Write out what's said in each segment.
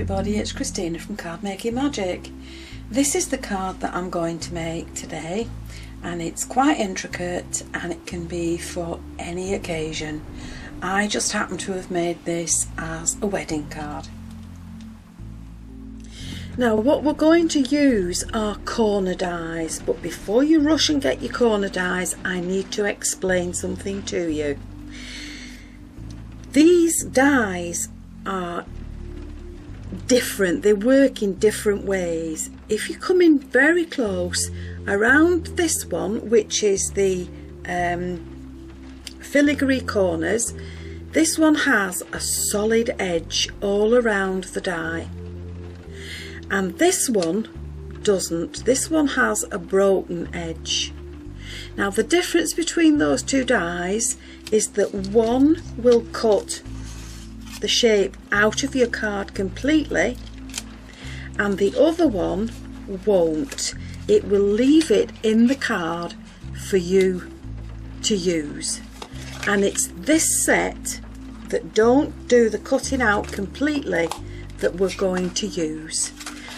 everybody, it's Christina from Card Making Magic. This is the card that I'm going to make today, and it's quite intricate and it can be for any occasion. I just happen to have made this as a wedding card. Now what we're going to use are corner dies, but before you rush and get your corner dies, I need to explain something to you. These dies are different, they work in different ways. If you come in very close around this one, which is the filigree corners, this one has a solid edge all around the die, and this one doesn't. This one has a broken edge. Now the difference between those two dies is that one will cut the shape out of your card completely and the other one won't. It will leave it in the card for you to use, and it's this set that don't do the cutting out completely that we're going to use,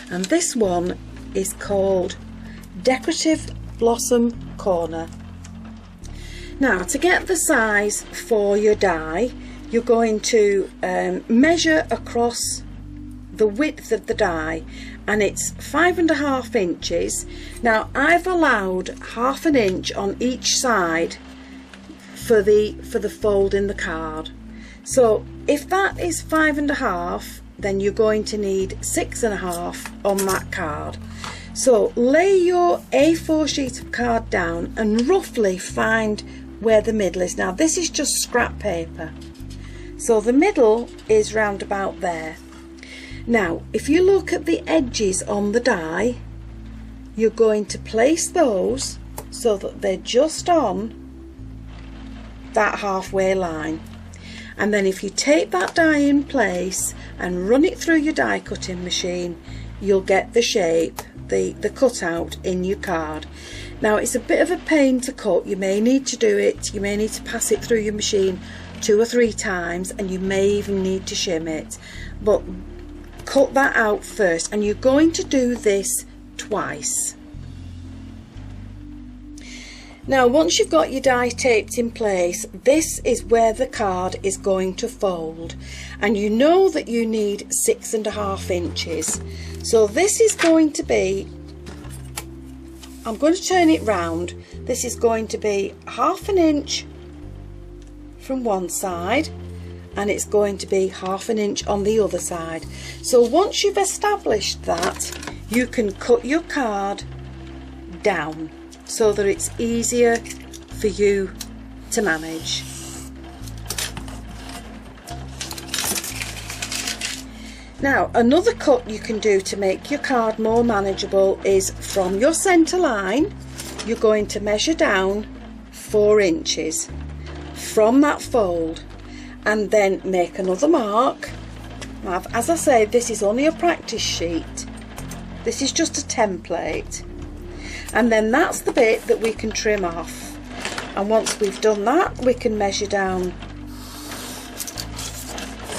and this one is called Decorative Blossom Corner. Now to get the size for your die, you're going to measure across the width of the die, and it's 5.5 inches. Now I've allowed 1/2 inch on each side for the fold in the card. So if that is 5.5, then you're going to need 6.5 on that card. So lay your A4 sheet of card down and roughly find where the middle is. Now this is just scrap paper, so the middle is round about there. Now if you look at the edges on the die, you're going to place those so that they're just on that halfway line, and then if you take that die in place and run it through your die cutting machine, you'll get the shape, the cutout in your card. Now it's a bit of a pain to cut. You may need to do it, you may need to pass it through your machine 2 or 3 times, and you may even need to shim it, but cut that out first, and you're going to do this twice. Now once you've got your die taped in place, this is where the card is going to fold, and you know that you need 6.5 inches. So this is going to be, I'm going to turn it round, this is going to be 1/2 inch from one side, and it's going to be 1/2 inch on the other side. So once you've established that, you can cut your card down so that it's easier for you to manage. Now another cut you can do to make your card more manageable is from your centre line, you're going to measure down 4 inches from that fold, and then make another mark. Now, as I say, this is only a practice sheet, this is just a template, and then that's the bit that we can trim off. And once we've done that, we can measure down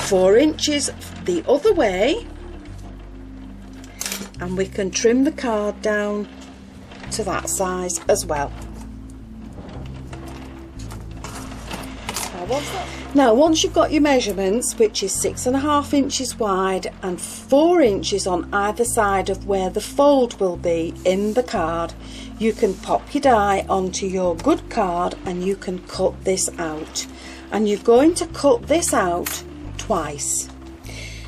4 inches the other way, and we can trim the card down to that size as well. Now once you've got your measurements, which is 6.5 inches wide and 4 inches on either side of where the fold will be in the card, you can pop your die onto your good card and you can cut this out, and you're going to cut this out twice.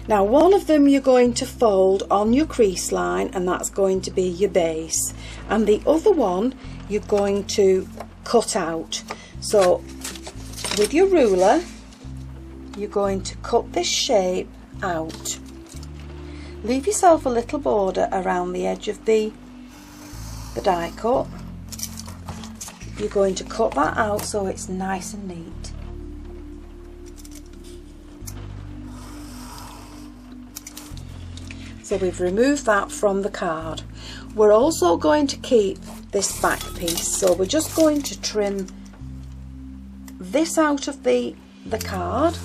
Now one of them you're going to fold on your crease line, and that's going to be your base, and the other one you're going to cut out. So with your ruler you're going to cut this shape out. Leave yourself a little border around the edge of the die cut. You're going to cut that out so it's nice and neat. So we've removed that from the card. We're also going to keep this back piece, so we're just going to trim this out of the card.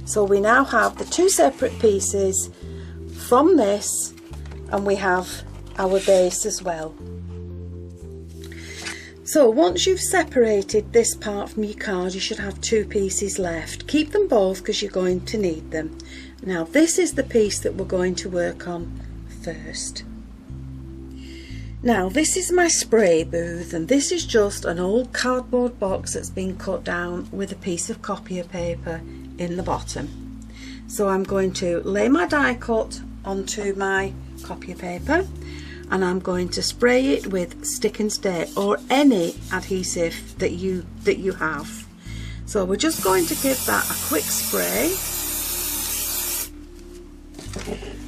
So we now have the two separate pieces from this, and we have our base as well. So once you've separated this part from your card, you should have two pieces left. Keep them both because you're going to need them. Now this is the piece that we're going to work on first. Now this is my spray booth, and this is just an old cardboard box that's been cut down with a piece of copier paper in the bottom. So I'm going to lay my die cut onto my copier paper, and I'm going to spray it with stick and stay or any adhesive that you have. So we're just going to give that a quick spray,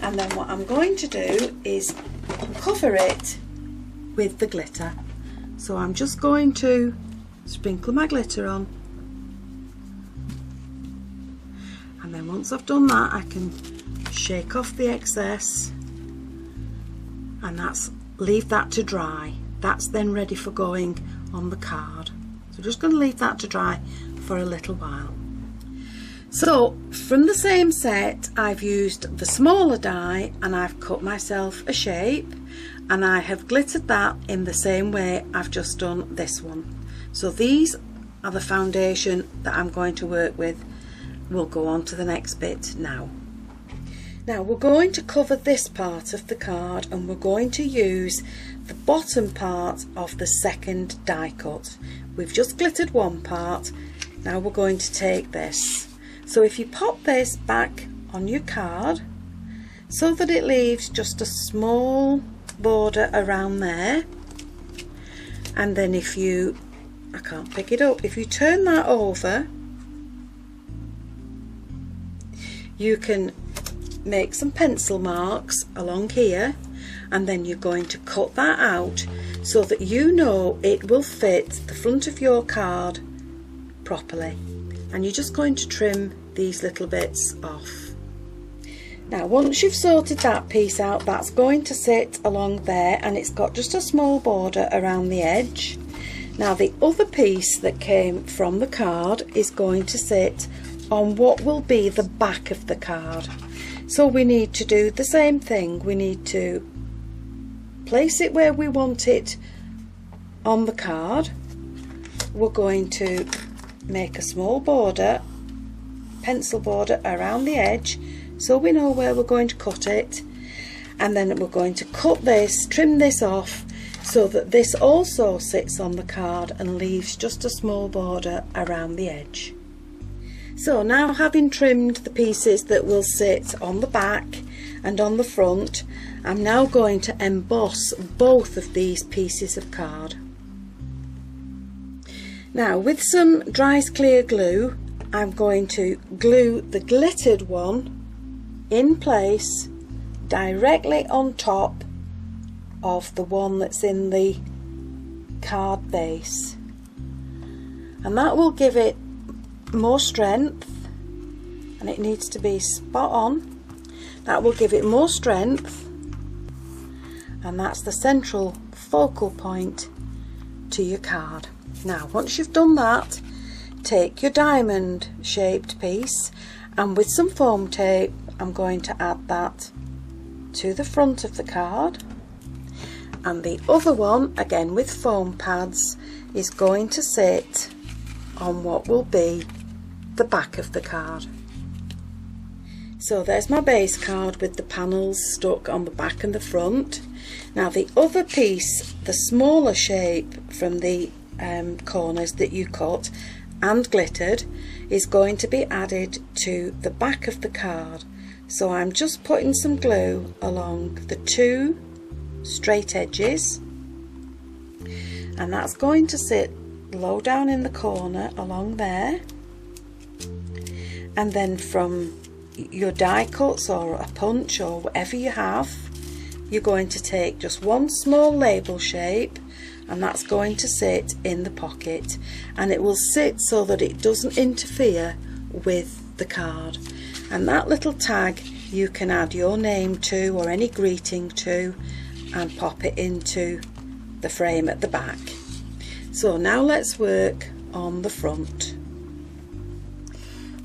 and then what I'm going to do is cover it with the glitter. So I'm just going to sprinkle my glitter on, and then once I've done that I can shake off the excess, and leave that to dry. That's then ready for going on the card. So just going to leave that to dry for a little while. So from the same set I've used the smaller die, and I've cut myself a shape, and I have glittered that in the same way I've just done this one. So these are the foundation that I'm going to work with. We'll go on to the next bit now. Now we're going to cover this part of the card, and we're going to use the bottom part of the second die cut. We've just glittered one part, now we're going to take this. So if you pop this back on your card so that it leaves just a small border around there, and then if you, I can't pick it up, if you turn that over, you can make some pencil marks along here, and then you're going to cut that out so that you know it will fit the front of your card properly, and you're just going to trim these little bits off. Now once you've sorted that piece out, that's going to sit along there, and it's got just a small border around the edge. Now the other piece that came from the card is going to sit on what will be the back of the card. So we need to do the same thing. We need to place it where we want it on the card. We're going to make a small border, pencil border around the edge, so we know where we're going to cut it, and then we're going to cut this, trim this off so that this also sits on the card and leaves just a small border around the edge. So now, having trimmed the pieces that will sit on the back and on the front, I'm now going to emboss both of these pieces of card. Now with some dry clear glue, I'm going to glue the glittered one in place directly on top of the one that's in the card base, and that will give it more strength, and it needs to be spot on. That will give it more strength, and that's the central focal point to your card. Now once you've done that, take your diamond shaped piece, and with some foam tape I'm going to add that to the front of the card, and the other one, again with foam pads, is going to sit on what will be the back of the card. So there's my base card with the panels stuck on the back and the front. Now the other piece, the smaller shape from the corners that you cut and glittered, is going to be added to the back of the card. So I'm just putting some glue along the two straight edges, and that's going to sit low down in the corner along there, and then from your die cuts or a punch or whatever you have, you're going to take just one small label shape, and that's going to sit in the pocket, and it will sit so that it doesn't interfere with the card. And that little tag you can add your name to or any greeting to, and pop it into the frame at the back. So now let's work on the front.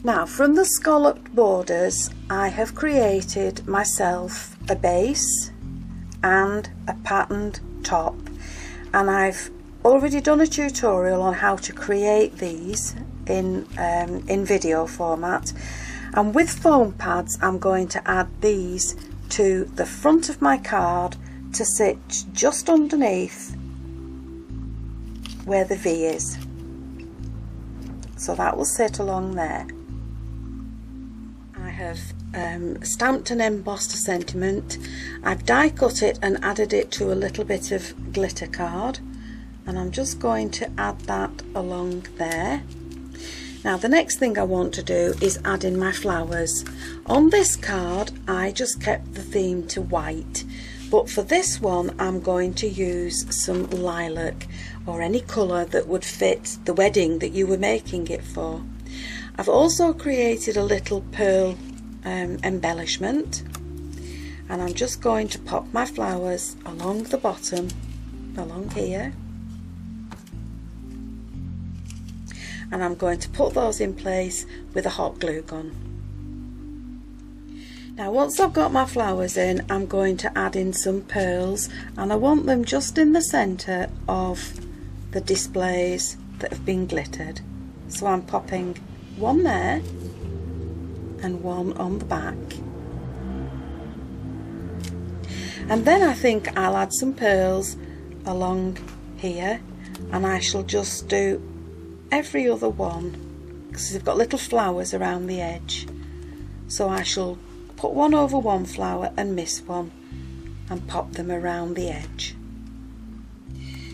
Now from the scalloped borders I have created myself a base and a patterned top, and I've already done a tutorial on how to create these in video format, and with foam pads I'm going to add these to the front of my card to sit just underneath where the V is, so that will sit along there. I have stamped and embossed a sentiment. I've die cut it and added it to a little bit of glitter card, and I'm just going to add that along there. Now the next thing I want to do is add in my flowers. On this card I just kept the theme to white, but for this one I'm going to use some lilac or any colour that would fit the wedding that you were making it for. I've also created a little pearl embellishment, and I'm just going to pop my flowers along the bottom, along here, and I'm going to put those in place with a hot glue gun. Now once I've got my flowers in, I'm going to add in some pearls, and I want them just in the centre of the displays that have been glittered. So I'm popping one there and one on the back, and then I think I'll add some pearls along here, and I shall just do every other one because they've got little flowers around the edge, so I shall put one over one flower and miss one and pop them around the edge.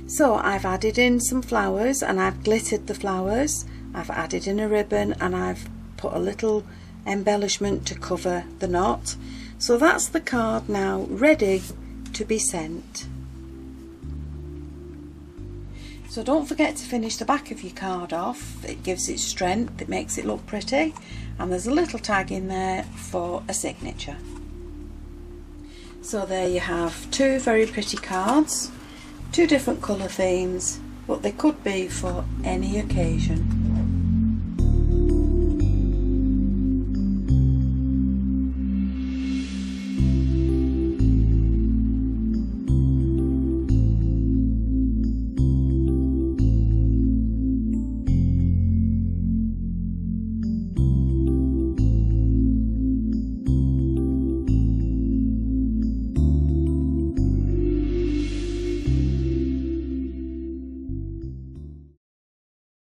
So I've added in some flowers and I've glittered the flowers, I've added in a ribbon, and I've put a little embellishment to cover the knot. So that's the card now ready to be sent. So don't forget to finish the back of your card off. It gives it strength, it makes it look pretty, and there's a little tag in there for a signature. So there you have two very pretty cards, two different colour themes, but they could be for any occasion.